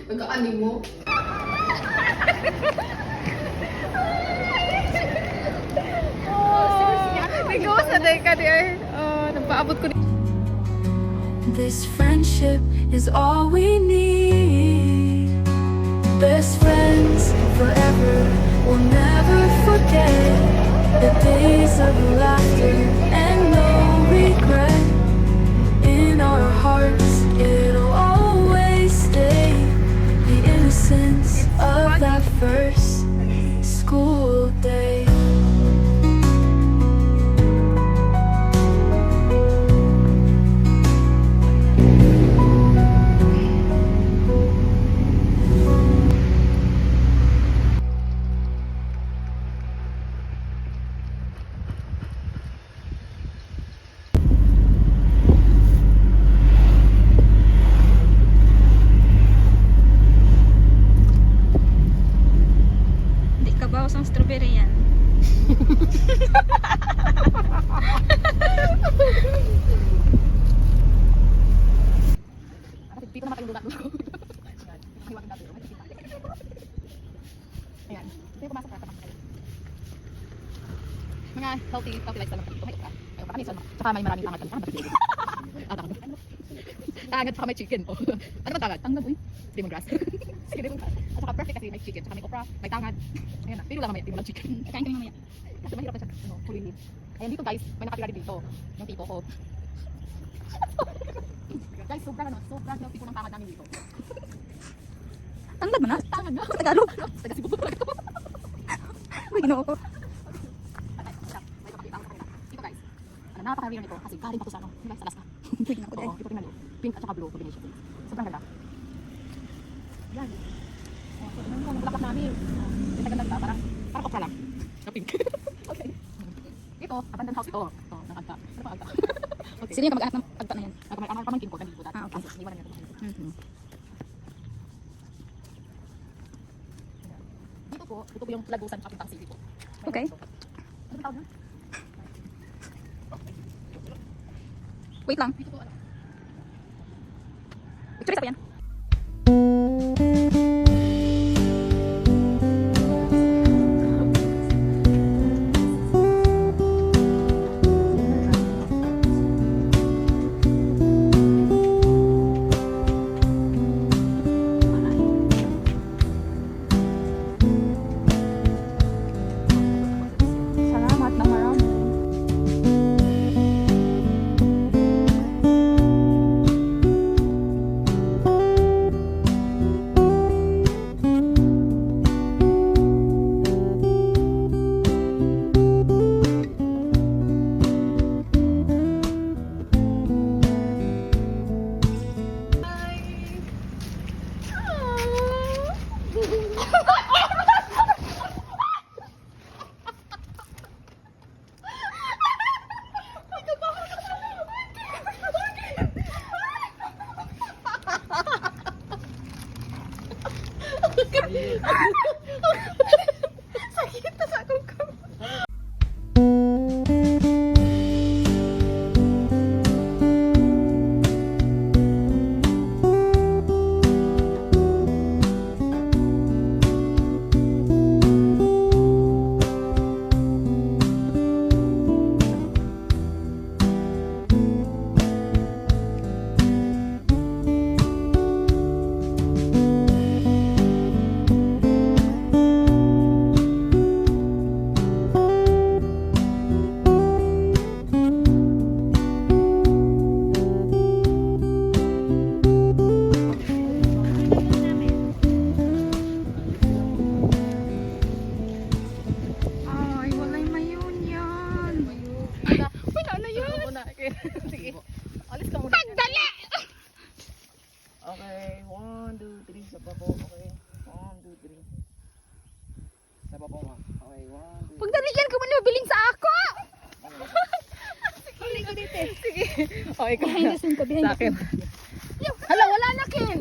Nagkaani mo? Ikaw sa day ka di ay. Nagpaabot ko. This friendship is all we need. Best friends forever. We'll never forget the days of laughter and no regret. In our hearts, it'll always stay. The innocence of that first school day. Bawas ang strawberry yan. Dito naman tayong dulat ko. Ayan. Ito yung pumasok na tapak kayo. Mga healthy lifestyle naman dito. May okra. May okra. Tsaka may maraming tangad. Tangad tsaka may chicken. Ano ba tangad? Tangad uy. Lemongrass. Sige, lemongrass. At saka perfect kasi may chicken. Tsaka may okra. May tangad. Ayan na. Pero lang mamaya. Di mo lang chicken. Kain kami mamaya. Kasi mahirap na siya. Hulihin. Ayan dito guys. May nakatira din dito. Yung tipo ko. Guys, sobrang healthy po ng tangad namin dito. Tangad mo na? Tangad na. Sa Tagalog. Taga Cebu talaga to. Uy, ginoo ko. Dito guys. Napaka-rare nito kasi galing pa to sa ano. Guys, sa Alaska. Uy, ginoo ko Oo, ito tingnan nyo. Pink at saka blue combination. Sobrang ganda. Yan. So, tingnan mo ang bulaklak namin. Yung ganda parang okra lang. Na pink. Okay. Ito, abandoned house ito. Ito, ng agta. Ano pa agta? Okay. Sino yung kamag-anak ng agta na yan? Ang pamangkin ko, nandito dati. Ah, okay. Iniwanan niya ito. Dito po yung lagusan sa Pintang City po. Okay. Ano tawag na? Wait lang. Dito po ano? Picture isa pa yan. Salamat na marami. Sakit na sa akong kamay. Ay, walay mayon yan. Wala na yan. Sige. Alis ka muna. Pagdali! Okay, 1, 2, 3 sa babo. Okay, 1, 2, 3. Sa babo ma. Okay, 1, 2, 3. Pagdalian ko muna biling sa ako! Sige. Okay, ikaw na. Behind the scene ka, behind Sa the akin. scene. Hala, wala na, Ken!